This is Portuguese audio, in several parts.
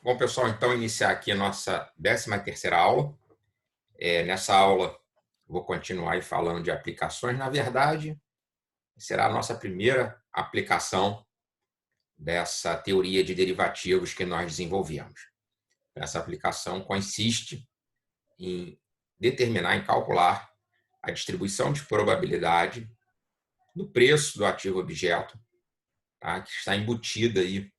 Bom, pessoal, então iniciar aqui a nossa 13ª aula. Nessa aula, vou continuar aí falando de aplicações. Na verdade, será a nossa primeira aplicação dessa teoria de derivativos que nós desenvolvemos. Essa aplicação consiste em determinar, em calcular a distribuição de probabilidade do preço do ativo objeto, tá? Que está embutida aí,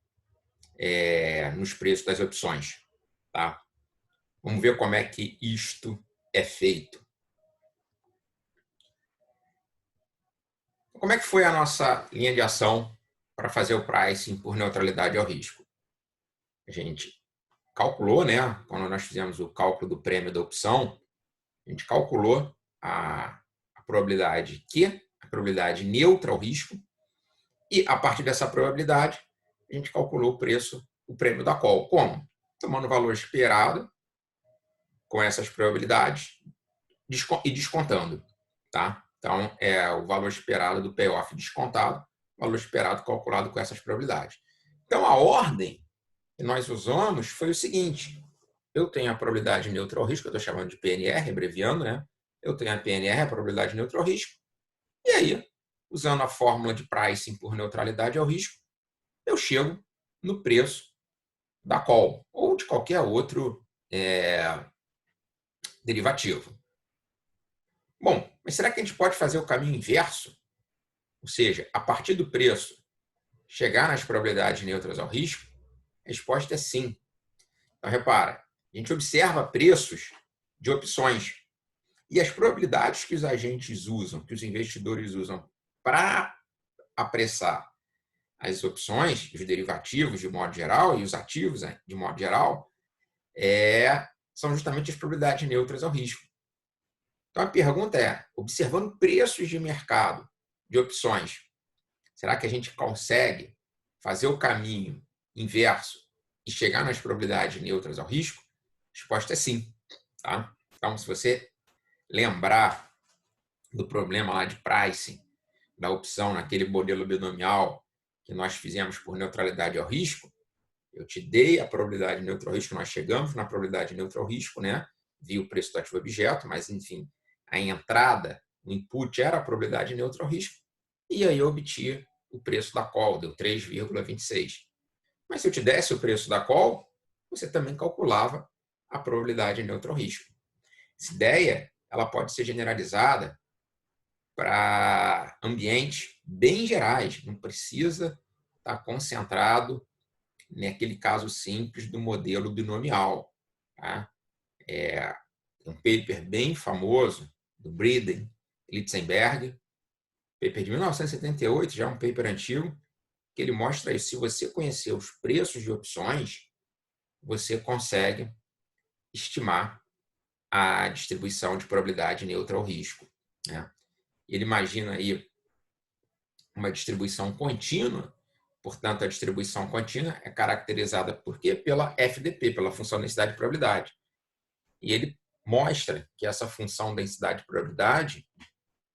nos preços das opções. Tá? Vamos ver como é que isto é feito. Como é que foi a nossa linha de ação para fazer o pricing por neutralidade ao risco? A gente calculou, né? Quando nós fizemos o cálculo do prêmio da opção, a gente calculou a probabilidade Q, a probabilidade neutra ao risco, e a partir dessa probabilidade, a gente calculou o preço, o prêmio da call. Como? Tomando o valor esperado com essas probabilidades e descontando, tá? Então, é o valor esperado do payoff descontado, valor esperado calculado com essas probabilidades. Então, a ordem que nós usamos foi o seguinte: eu tenho a probabilidade neutra ao risco, eu estou chamando de PNR, abreviando, né? Eu tenho a PNR, a probabilidade neutra ao risco, e aí, usando a fórmula de pricing por neutralidade ao risco, eu chego no preço da call ou de qualquer outro derivativo. Bom, mas será que a gente pode fazer o caminho inverso? Ou seja, a partir do preço, chegar nas probabilidades neutras ao risco? A resposta é sim. Então, repara, a gente observa preços de opções e as probabilidades que os agentes usam, que os investidores usam para apressar as opções, os derivativos de modo geral e os ativos de modo geral, são justamente as probabilidades neutras ao risco. Então, a pergunta é, observando preços de mercado de opções, será que a gente consegue fazer o caminho inverso e chegar nas probabilidades neutras ao risco? A resposta é sim. Tá? Então, se você lembrar do problema lá de pricing da opção naquele modelo binomial que nós fizemos por neutralidade ao risco, eu te dei a probabilidade neutra ao risco, nós chegamos na probabilidade neutra ao risco, né? Vi o preço do ativo objeto, mas, enfim, a entrada, o input era a probabilidade neutra ao risco, e aí eu obtive o preço da call, deu 3,26. Mas se eu te desse o preço da call, você também calculava a probabilidade neutra ao risco. Essa ideia ela pode ser generalizada para ambientes bem gerais, não precisa estar concentrado naquele caso simples do modelo binomial. Tá? Um paper bem famoso do Briden, Litzenberg, paper de 1978, já um paper antigo, que ele mostra isso. Se você conhecer os preços de opções, você consegue estimar a distribuição de probabilidade neutra ao risco. Né? Ele imagina aí uma distribuição contínua, portanto, a distribuição contínua é caracterizada por quê? Pela FDP, pela função densidade de probabilidade. E ele mostra que essa função densidade de probabilidade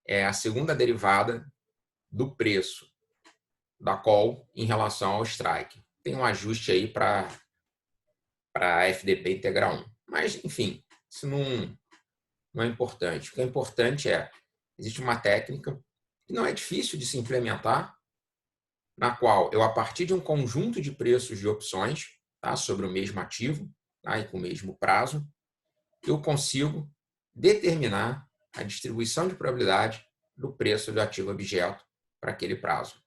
é a segunda derivada do preço da call em relação ao strike. Tem um ajuste aí para a FDP integral 1. Mas, enfim, isso não é importante. O que é importante é, existe uma técnica que não é difícil de se implementar, na qual eu, a partir de um conjunto de preços de opções, tá, sobre o mesmo ativo, tá, e com o mesmo prazo, eu consigo determinar a distribuição de probabilidade do preço do ativo objeto para aquele prazo.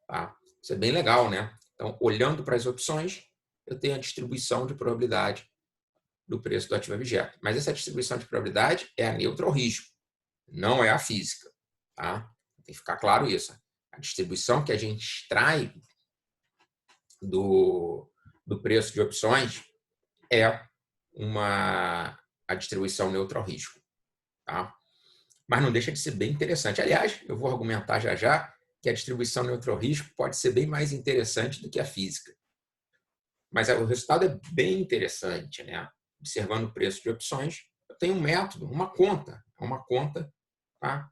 Tá? Isso é bem legal, né? Então, olhando para as opções, eu tenho a distribuição de probabilidade do preço do ativo objeto. Mas essa distribuição de probabilidade é a neutra ao risco, não é a física. Tá? Tem que ficar claro isso. A distribuição que a gente extrai do preço de opções é a distribuição neutra ao risco. Tá? Mas não deixa de ser bem interessante. Aliás, eu vou argumentar já que a distribuição neutra ao risco pode ser bem mais interessante do que a física. Mas o resultado é bem interessante, né? Observando o preço de opções, eu tenho um método, uma conta, tá?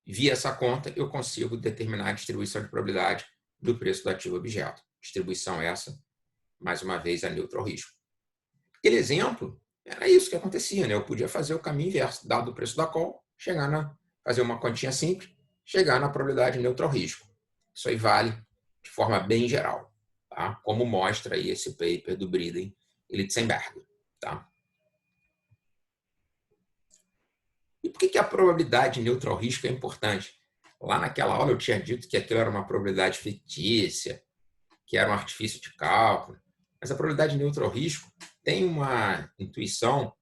Via essa conta, eu consigo determinar a distribuição de probabilidade do preço do ativo objeto. Distribuição essa, mais uma vez, a neutro ao risco. Aquele exemplo, era isso que acontecia, né? Eu podia fazer o caminho inverso, dado o preço da call, fazer uma continha simples, chegar na probabilidade neutra ao risco. Isso aí vale de forma bem geral, tá? Como mostra aí esse paper do Briden e Litzenberger, tá? E por que a probabilidade neutra ao risco é importante? Lá naquela aula eu tinha dito que aquilo era uma probabilidade fictícia, que era um artifício de cálculo, mas a probabilidade neutra ao risco tem uma intuição,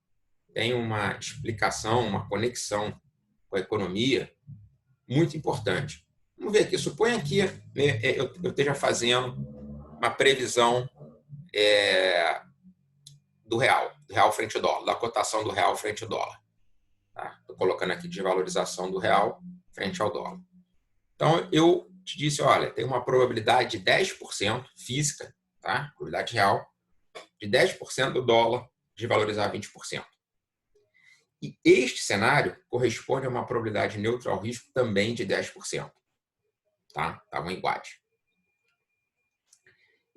tem uma explicação, uma conexão com a economia muito importante. Vamos ver aqui, suponha que eu esteja fazendo uma previsão do real frente ao dólar, da cotação do real frente ao dólar. Estou colocando aqui de valorização do real frente ao dólar. Então, eu te disse, olha, tem uma probabilidade de 10% física, tá? Probabilidade real, de 10% do dólar de valorizar 20%. E este cenário corresponde a uma probabilidade neutra ao risco também de 10%. Tá? Estavam iguais.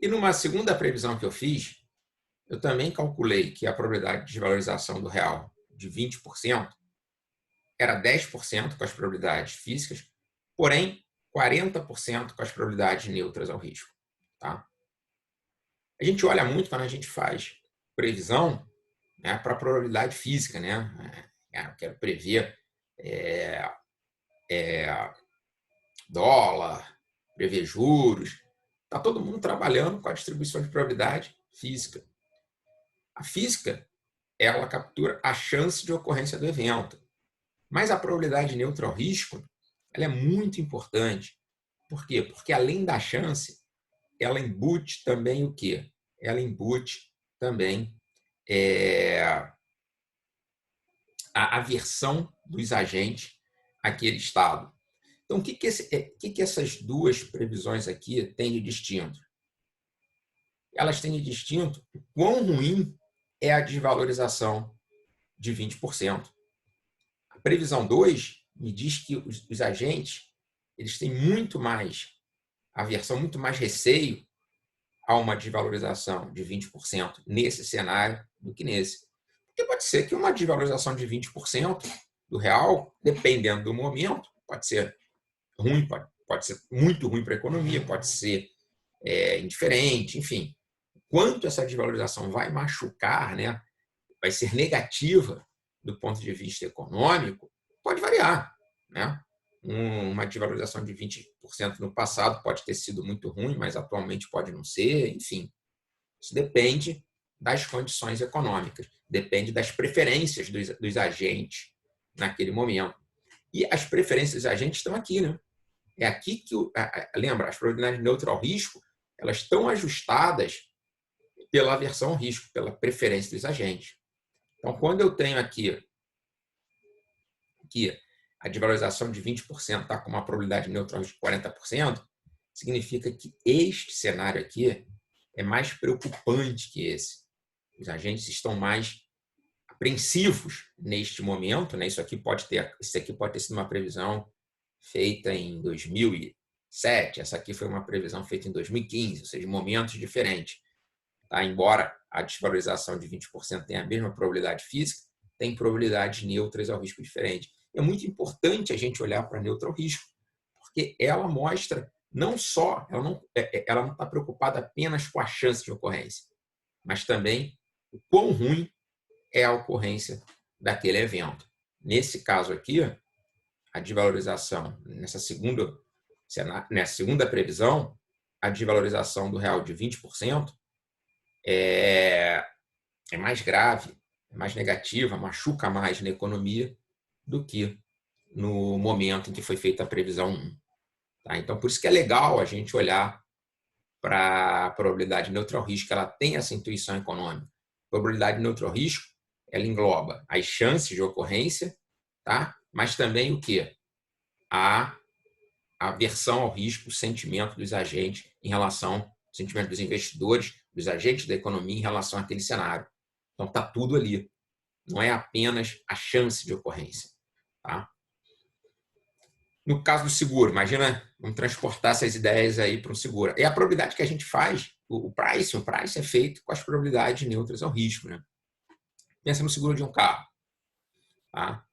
E numa segunda previsão que eu fiz, eu também calculei que a probabilidade de valorização do real de 20% era 10% com as probabilidades físicas, porém 40% com as probabilidades neutras ao risco. Tá? A gente olha muito quando a gente faz previsão, né, para a probabilidade física. Né? Eu quero prever dólar, prever juros. Está todo mundo trabalhando com a distribuição de probabilidade física. A física, ela captura a chance de ocorrência do evento. Mas a probabilidade neutra ao risco, ela é muito importante. Por quê? Porque além da chance, ela embute também o quê? Ela embute também a aversão dos agentes àquele estado. Então, o que essas duas previsões aqui têm de distinto? Elas têm de distinto o quão ruim é a desvalorização de 20%. A previsão 2 me diz que os agentes eles têm muito mais aversão, muito mais receio a uma desvalorização de 20% nesse cenário do que nesse. Porque pode ser que uma desvalorização de 20% do real, dependendo do momento, pode ser ruim, pode ser muito ruim para a economia, pode ser indiferente, enfim. Quanto essa desvalorização vai machucar, né, vai ser negativa do ponto de vista econômico, pode variar. Né? Uma desvalorização de 20% no passado pode ter sido muito ruim, mas atualmente pode não ser, enfim. Isso depende das condições econômicas, depende das preferências dos agentes naquele momento. E as preferências dos agentes estão aqui, né? É aqui que, lembra, as probabilidades neutras ao risco, elas estão ajustadas pela aversão ao risco, pela preferência dos agentes. Então, quando eu tenho aqui que a desvalorização de 20% está com uma probabilidade neutra ao risco de 40%, significa que este cenário aqui é mais preocupante que esse. Os agentes estão mais apreensivos neste momento. Né? Isso aqui pode ter sido uma previsão feita em 2007, essa aqui foi uma previsão feita em 2015, ou seja, momentos diferentes. Tá? Embora a desvalorização de 20% tenha a mesma probabilidade física, tem probabilidades neutras ao risco diferente. É muito importante a gente olhar para a neutra ao risco, porque ela mostra não só, ela não está preocupada apenas com a chance de ocorrência, mas também o quão ruim é a ocorrência daquele evento. Nesse caso aqui, a desvalorização, nessa segunda previsão, a desvalorização do real de 20% é mais grave, é mais negativa, machuca mais na economia do que no momento em que foi feita a previsão 1. Tá? Então, por isso que é legal a gente olhar para a probabilidade neutra ao risco, ela tem essa intuição econômica. A probabilidade neutra ao risco, ela engloba as chances de ocorrência, tá? Mas também o quê? A aversão ao risco, o sentimento dos agentes em relação ao sentimento dos investidores, dos agentes da economia em relação àquele cenário. Então, está tudo ali. Não é apenas a chance de ocorrência. Tá? No caso do seguro, imagina, vamos transportar essas ideias aí para um seguro. É a probabilidade que a gente faz, o price é feito com as probabilidades neutras ao risco. Né? Pensa no seguro de um carro. Tá?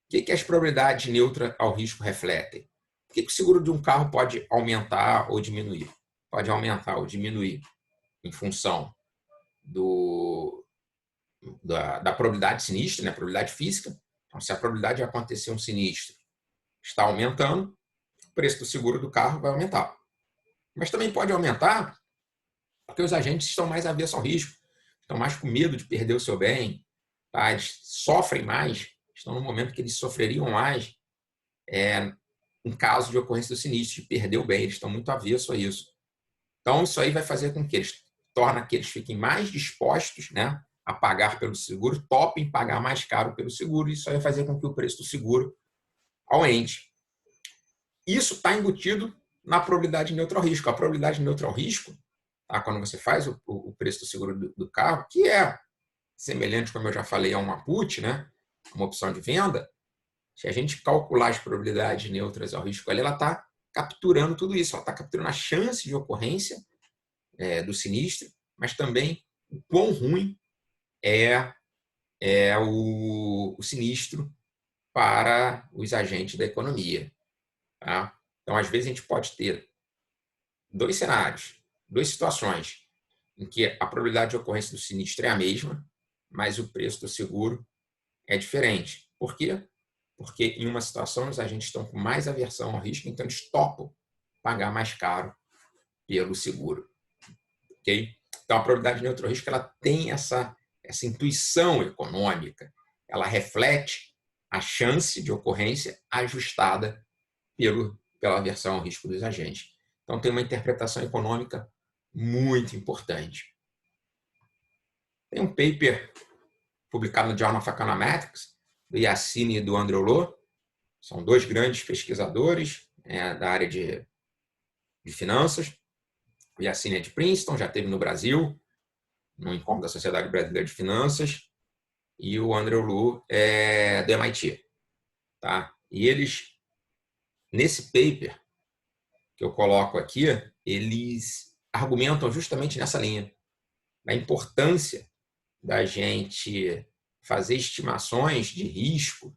O que as probabilidades neutras ao risco refletem? O que o seguro de um carro pode aumentar ou diminuir? Pode aumentar ou diminuir em função da probabilidade sinistra, né? Probabilidade física. Então, se a probabilidade de acontecer um sinistro está aumentando, o preço do seguro do carro vai aumentar. Mas também pode aumentar porque os agentes estão mais avessos ao risco, estão mais com medo de perder o seu bem, tá? Eles sofrem mais, estão no momento que eles sofreriam mais em caso de ocorrência do sinistro, de perder o bem, eles estão muito avessos a isso. Então, isso aí vai fazer com que eles fiquem mais dispostos, né, a pagar pelo seguro, topem pagar mais caro pelo seguro, e isso aí vai fazer com que o preço do seguro aumente. Isso está embutido na probabilidade neutra ao risco. A probabilidade neutra ao risco, tá, quando você faz o preço do seguro do carro, que é semelhante, como eu já falei, a uma put, né, uma opção de venda, se a gente calcular as probabilidades neutras ao risco, ela está capturando tudo isso, ela está capturando a chance de ocorrência do sinistro, mas também o quão ruim é o sinistro para os agentes da economia. Tá? Então, às vezes, a gente pode ter dois cenários, duas situações, em que a probabilidade de ocorrência do sinistro é a mesma, mas o preço do seguro é diferente. Por quê? Porque em uma situação os agentes estão com mais aversão ao risco, então eles topam pagar mais caro pelo seguro. Okay? Então a probabilidade neutra ao risco ela tem essa intuição econômica, ela reflete a chance de ocorrência ajustada pela aversão ao risco dos agentes. Então tem uma interpretação econômica muito importante. Tem um paper publicado no Journal of Econometrics, do Yassine e do Andrew Lo, são dois grandes pesquisadores da área de finanças. O Yassine é de Princeton, já esteve no Brasil, no encontro da Sociedade Brasileira de Finanças, e o Andrew Lo é do MIT. Tá? E eles, nesse paper que eu coloco aqui, eles argumentam justamente nessa linha, da importância da gente fazer estimações de risco,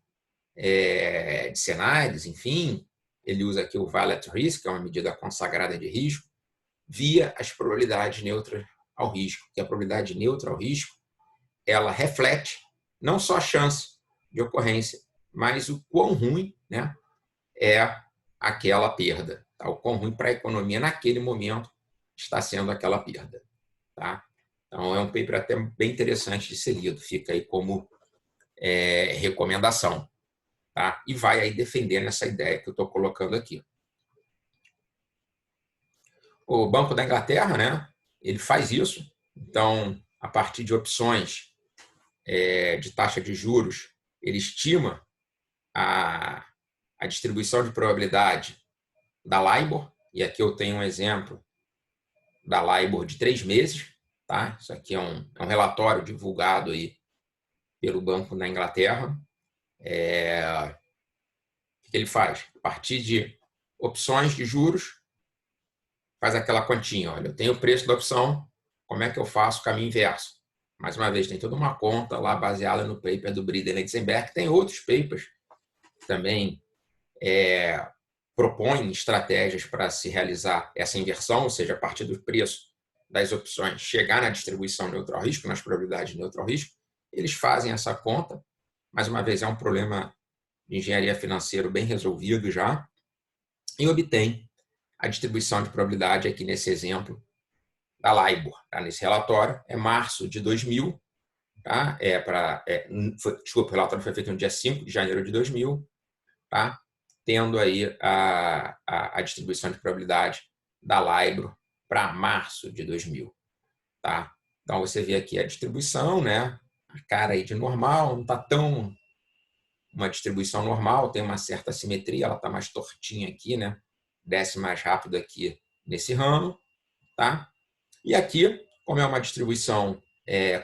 de cenários, enfim. Ele usa aqui o Value Risk, que é uma medida consagrada de risco, via as probabilidades neutras ao risco. Que a probabilidade neutra ao risco, ela reflete não só a chance de ocorrência, mas o quão ruim, né, é aquela perda. Tá? O quão ruim para a economia naquele momento está sendo aquela perda. Tá? Então, é um paper até bem interessante de ser lido. Fica aí como recomendação. Tá? E vai aí defendendo essa ideia que eu estou colocando aqui. O Banco da Inglaterra, né, ele faz isso. Então, a partir de opções de taxa de juros, ele estima a distribuição de probabilidade da LIBOR, e aqui eu tenho um exemplo da LIBOR de 3 meses. Tá? Isso aqui é um relatório divulgado aí pelo Banco da Inglaterra. O que ele faz? A partir de opções de juros, faz aquela continha. Olha, eu tenho o preço da opção, como é que eu faço o caminho inverso? Mais uma vez, tem toda uma conta lá baseada no paper do Briden Exenberg. Tem outros papers que também propõem estratégias para se realizar essa inversão, ou seja, a partir do preço das opções, chegar na distribuição neutral risco, nas probabilidades de neutral risco. Eles fazem essa conta. Mais uma vez, é um problema de engenharia financeira bem resolvido já, e obtém a distribuição de probabilidade aqui nesse exemplo da LIBOR. Tá? Nesse relatório, é março de 2000, tá? Desculpa, o relatório foi feito no dia 5 de janeiro de 2000, tá? Tendo aí a distribuição de probabilidade da LIBOR para março de 2000. Tá? Então, você vê aqui a distribuição, né? A cara aí de normal, não está tão uma distribuição normal, tem uma certa simetria, ela está mais tortinha aqui, né? Desce mais rápido aqui nesse ramo, tá? E aqui, como é uma distribuição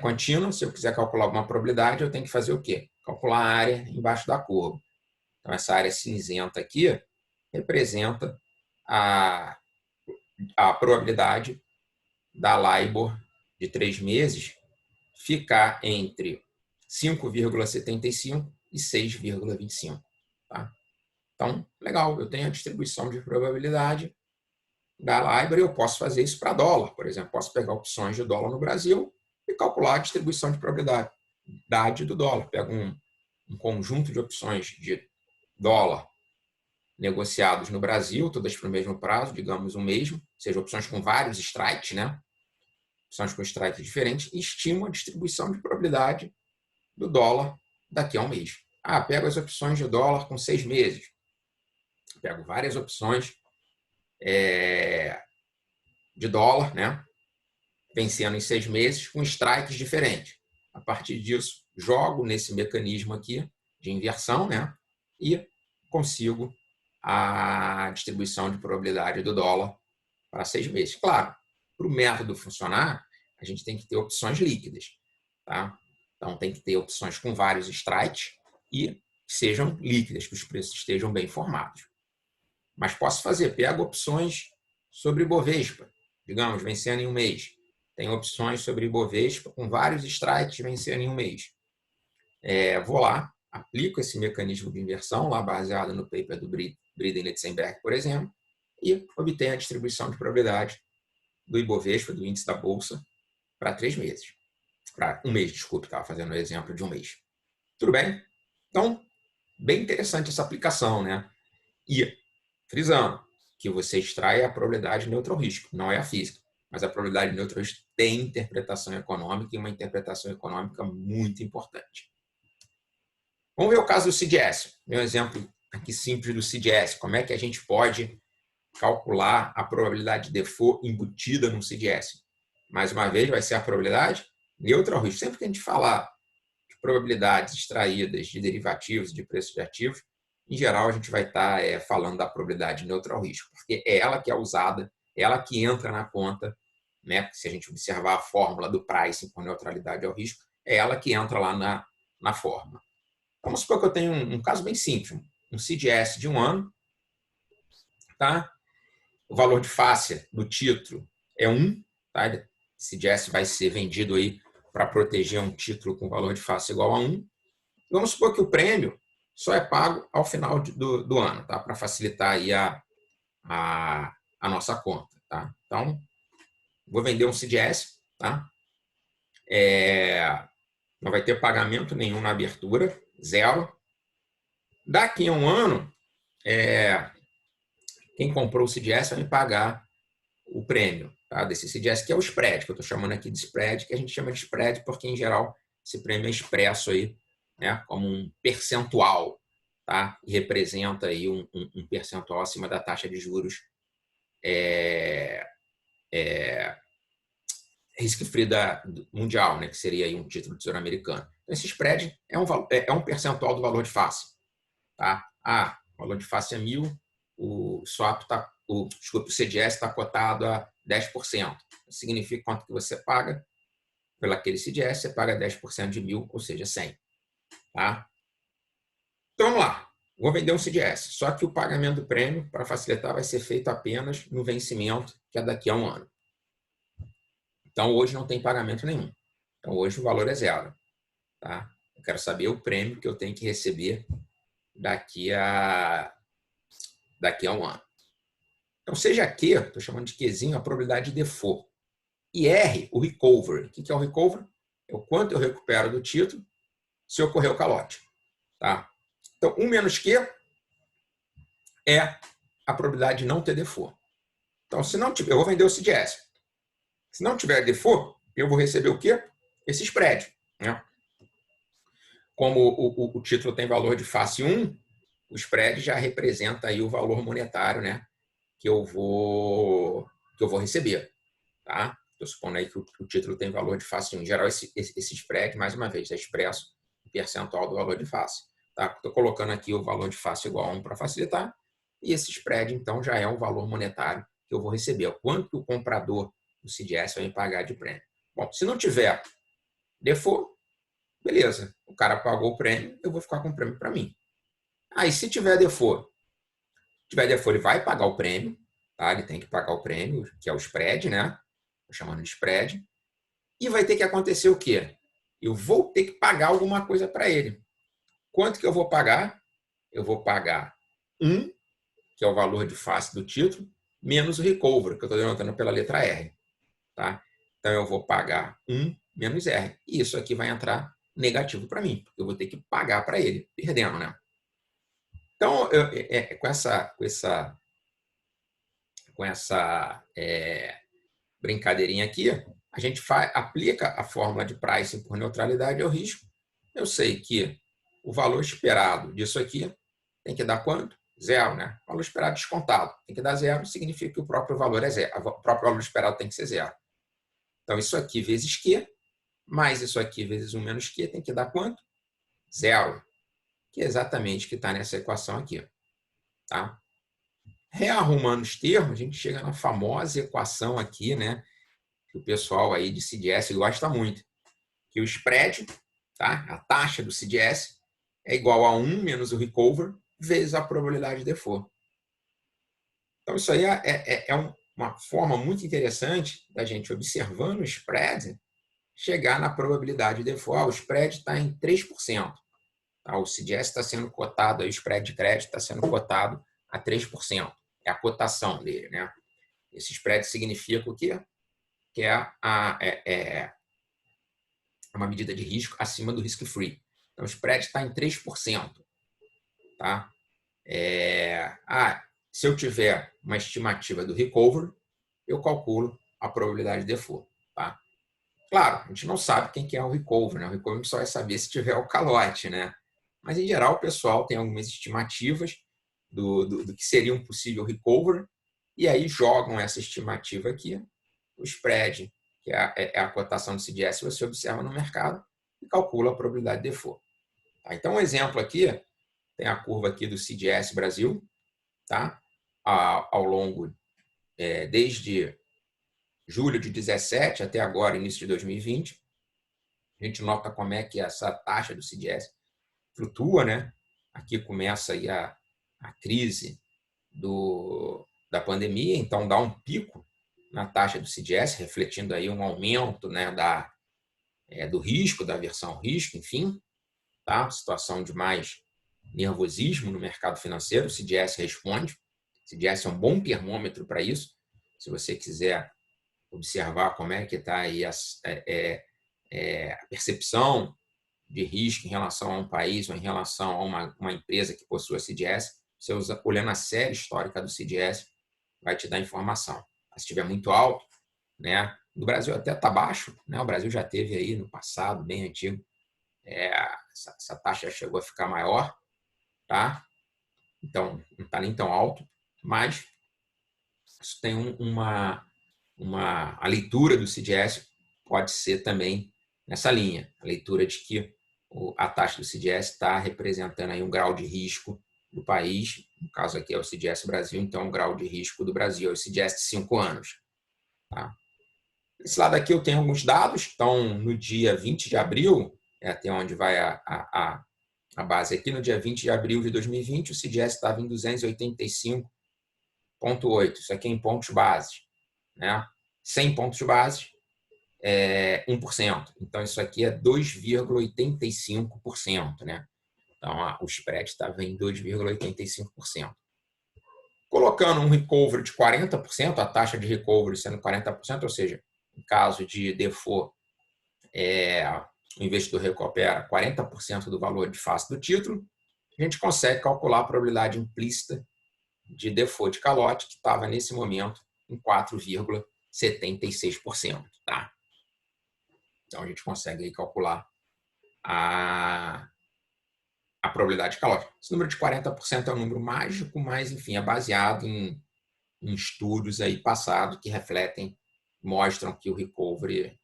contínua, se eu quiser calcular alguma probabilidade, eu tenho que fazer o quê? Calcular a área embaixo da curva. Então, essa área cinzenta aqui representa a, a probabilidade da LIBOR de 3 meses ficar entre 5,75 e 6,25. Tá? Então, legal, eu tenho a distribuição de probabilidade da LIBOR e eu posso fazer isso para dólar, por exemplo. Posso pegar opções de dólar no Brasil e calcular a distribuição de probabilidade do dólar. Pego um conjunto de opções de dólar negociados no Brasil, todas para o mesmo prazo, digamos o mesmo, seja opções com vários strikes, né? Opções com strikes diferentes, e estimo a distribuição de probabilidade do dólar daqui a um mês. Pego as opções de dólar com 6 meses. Pego várias opções de dólar, né? Vencendo em 6 meses com strikes diferentes. A partir disso, jogo nesse mecanismo aqui de inversão, né? E consigo a distribuição de probabilidade do dólar para 6 meses. Claro, para o método funcionar, a gente tem que ter opções líquidas. Tá? Então, tem que ter opções com vários strikes e que sejam líquidas, que os preços estejam bem formados. Mas posso fazer, pego opções sobre Bovespa, digamos, vencendo em um mês. Tem opções sobre Bovespa com vários strikes vencendo em um mês. Vou lá, aplico esse mecanismo de inversão, lá baseado no paper do Briden-Letzenberg, por exemplo, e obtenho a distribuição de probabilidade do Ibovespa, do índice da Bolsa, para 3 meses. Para um mês, desculpe, estava fazendo o exemplo de um mês. Tudo bem? Então, bem interessante essa aplicação, né? E, frisando, que você extrai a probabilidade neutral risco, não é a física. Mas a probabilidade neutral risco tem interpretação econômica e uma interpretação econômica muito importante. Vamos ver o caso do CDS. Meu exemplo aqui simples do CDS. Como é que a gente pode calcular a probabilidade de default embutida no CDS? Mais uma vez, vai ser a probabilidade neutral risco. Sempre que a gente falar de probabilidades extraídas de derivativos, de preços de ativos, em geral, a gente vai estar falando da probabilidade neutral risco, porque é ela que é usada, é ela que entra na conta, né? Se a gente observar a fórmula do pricing por neutralidade ao risco, é ela que entra lá na fórmula. Vamos supor que eu tenho um caso bem simples, um CDS de um ano, tá? O valor de face do título é 1, tá? O CDS vai ser vendido aí para proteger um título com valor de face igual a 1. Vamos supor que o prêmio só é pago ao final do ano, tá? Para facilitar aí a nossa conta, tá? Então, vou vender um CDS, tá? Não vai ter pagamento nenhum na abertura, zero. Daqui a um ano, quem comprou o CDS vai me pagar o prêmio, tá? Desse CDS, que é o spread, que eu estou chamando aqui de spread, que a gente chama de spread porque, em geral, esse prêmio é expresso aí, né, como um percentual, tá? E representa aí um percentual acima da taxa de juros risk-free mundial, né, que seria aí um título do Tesouro Americano. Então, esse spread é um percentual do valor de face. Tá? O valor de face é 1.000, o swap o CDS está cotado a 10%. Significa quanto que você paga pelo aquele CDS, você paga 10% de 1.000, ou seja, 100. Tá? Então, vamos lá. Vou vender um CDS, só que o pagamento do prêmio, para facilitar, vai ser feito apenas no vencimento, que é daqui a um ano. Então, hoje não tem pagamento nenhum. Então, hoje o valor é zero. Tá? Eu quero saber o prêmio que eu tenho que receber daqui a um ano. Então, seja Q, estou chamando de Qzinho, a probabilidade de default. E R, o recovery. O que é o recovery? É o quanto eu recupero do título se ocorrer o calote. Tá? Então, 1 menos Q é a probabilidade de não ter default. Então, se não tiver, eu vou vender o CDS. Se não tiver default, eu vou receber o quê? Esse spread. Né? Como o título tem valor de face 1, o spread já representa aí o valor monetário, né, que eu vou receber. Tá? Estou supondo aí que o título tem valor de face 1. Em geral, esse spread, mais uma vez, é expresso em percentual do valor de face. Tá? Estou colocando aqui o valor de face igual a 1 para facilitar. E esse spread, então, já é o valor monetário que eu vou receber. Quanto o comprador do CDS vai me pagar de prêmio. Bom, se não tiver default, beleza. O cara pagou o prêmio, eu vou ficar com o prêmio para mim. Aí, se tiver default, tiver default, ele vai pagar o prêmio, tá? Ele tem que pagar o prêmio, que é o spread, né? Estou chamando de spread. E vai ter que acontecer o quê? Eu vou ter que pagar alguma coisa para ele. Quanto que eu vou pagar? Eu vou pagar 1, que é o valor de face do título, menos o recover, que eu estou denotando pela letra R. Tá? Então, eu vou pagar 1 menos R. E isso aqui vai entrar negativo para mim, porque eu vou ter que pagar para ele, perdendo, né? Então, com essa brincadeirinha aqui, a gente aplica a fórmula de pricing por neutralidade ao risco. Eu sei que o valor esperado disso aqui tem que dar quanto? 0, né? O valor esperado descontado tem que dar 0, significa que o próprio valor é 0. O próprio valor esperado tem que ser 0. Então, isso aqui vezes Q, mais isso aqui vezes 1 menos Q, tem que dar quanto? 0, que é exatamente o que está nessa equação aqui. Tá? Rearrumando os termos, a gente chega na famosa equação aqui, né? Que o pessoal aí de CDS gosta muito, que o spread, tá? A taxa do CDS, é igual a 1 menos o recover vezes a probabilidade de default. Então, isso aí é uma forma muito interessante da gente, observando o spread, chegar na probabilidade de default. O spread está em 3%. Tá? O CDS está sendo cotado, aí, o spread de crédito está sendo cotado a 3%. É a cotação dele. Né? Esse spread significa o quê? Que é uma medida de risco acima do risk-free. Então, o spread está em 3%. Tá? Se eu tiver uma estimativa do recover, eu calculo a probabilidade de default. Tá? Claro, a gente não sabe quem que é o recover. Né? O recover só vai saber se tiver o calote. Né? Mas, em geral, o pessoal tem algumas estimativas do que seria um possível recover, e aí jogam essa estimativa aqui, o spread, que é a cotação do CDS, você observa no mercado e calcula a probabilidade de default. Tá? Então, um exemplo aqui, tem a curva aqui do CDS Brasil, tá? Ao longo, desde julho de 17 até agora, início de 2020, a gente nota como é que essa taxa do CDS flutua, né? Aqui começa aí a crise da pandemia, então dá um pico na taxa do CDS, refletindo aí um aumento, né, do risco, da aversão ao risco, enfim, tá? Situação de mais nervosismo no mercado financeiro. O CDS responde. O CDS é um bom termômetro para isso. Se você quiser observar como é que está aí a percepção de risco em relação a um país ou em relação a uma empresa que possua CDS, você olhando a série histórica do CDS, vai te dar informação. Se estiver muito alto, né? No Brasil até está baixo, né? O Brasil já teve aí no passado, bem antigo, essa taxa chegou a ficar maior, tá? Então, não está nem tão alto, mas isso tem a leitura do CDS pode ser também nessa linha, a leitura de que a taxa do CDS está representando aí um grau de risco do país, no caso aqui é o CDS Brasil, então o grau de risco do Brasil é o CDS de 5 anos. Tá? Esse lado aqui eu tenho alguns dados, então no dia 20 de abril, até onde vai a base aqui, no dia 20 de abril de 2020, o CDS estava em 285,8, isso aqui em pontos base. Né? 100 pontos base, 1%. Então, isso aqui é 2,85%. Né? Então, o spread estava em 2,85%. Colocando um recovery de 40%, a taxa de recovery sendo 40%, ou seja, em caso de default, o investidor recupera 40% do valor de face do título, a gente consegue calcular a probabilidade implícita de default de calote, que estava nesse momento em 4,76%. Tá? Então, a gente consegue aí calcular a probabilidade de calote. Esse número de 40% é um número mágico, mas, enfim, é baseado em estudos aí passados que refletem, mostram que o recovery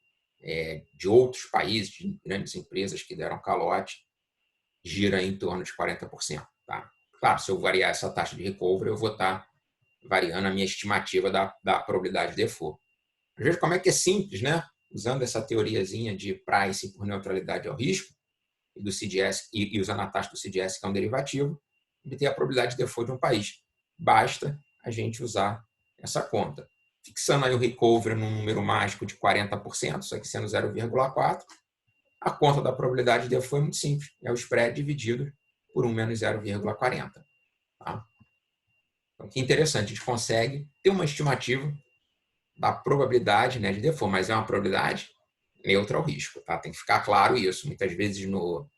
de outros países, de grandes empresas que deram calote, gira em torno de 40%. Tá? Claro, se eu variar essa taxa de recovery, eu vou estar variando a minha estimativa da probabilidade de default. Veja como é que é simples, né? Usando essa teoriazinha de pricing por neutralidade ao risco, do CDS, e usando a taxa do CDS, que é um derivativo, obter a probabilidade de default de um país. basta a gente usar essa conta. Fixando aí o recovery num número mágico de 40%, isso aqui sendo 0,4, a conta da probabilidade de default é muito simples. É o spread dividido por 1 menos 0,40. Tá? Então, que interessante, a gente consegue ter uma estimativa da probabilidade, né, de default, mas é uma probabilidade neutra ao risco. Tá? Tem que ficar claro isso. Muitas vezes no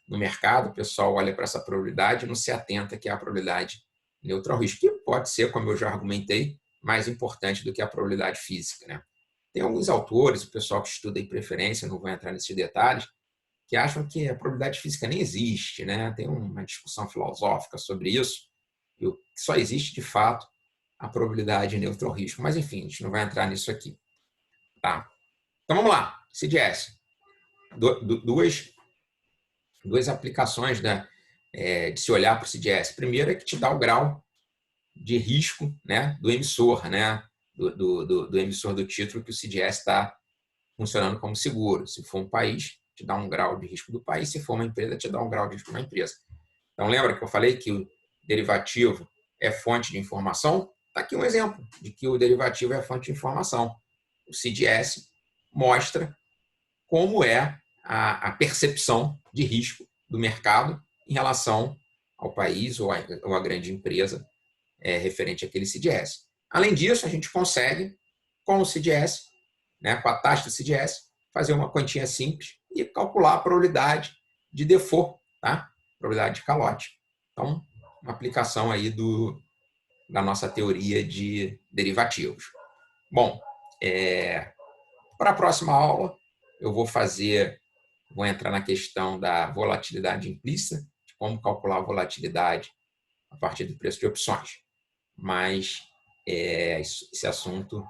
mercado, o pessoal olha para essa probabilidade e não se atenta que é a probabilidade neutra ao risco, que pode ser, como eu já argumentei, mais importante do que a probabilidade física. Né? Tem alguns autores, o pessoal que estuda em preferência, não vou entrar nesses detalhes, que acham que a probabilidade física nem existe. Né? Tem uma discussão filosófica sobre isso, e só existe, de fato, a probabilidade neutra ao risco. Mas, enfim, a gente não vai entrar nisso aqui. Tá? Então, vamos lá. CDS. Duas aplicações, né, de se olhar para o CDS. Primeiro é que te dá o grau de risco, né, do emissor, né, do emissor do título, que o CDS está funcionando como seguro. Se for um país, te dá um grau de risco do país. Se for uma empresa, te dá um grau de risco da empresa. Então, lembra que eu falei que o derivativo é fonte de informação? Está aqui um exemplo de que o derivativo é fonte de informação. O CDS mostra como é a percepção de risco do mercado em relação ao país ou à grande empresa referente àquele CDS. Além disso, a gente consegue, com o CDS, né, com a taxa do CDS, fazer uma continha simples e calcular a probabilidade de default, tá? Probabilidade de calote. Então, uma aplicação aí da nossa teoria de derivativos. Bom, para a próxima aula, eu vou entrar na questão da volatilidade implícita, de como calcular a volatilidade a partir do preço de opções. Mas esse assunto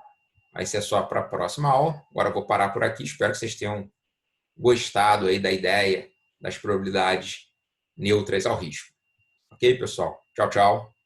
vai ser só para a próxima aula. Agora eu vou parar por aqui. Espero que vocês tenham gostado aí da ideia das probabilidades neutras ao risco. Ok, pessoal? Tchau, tchau.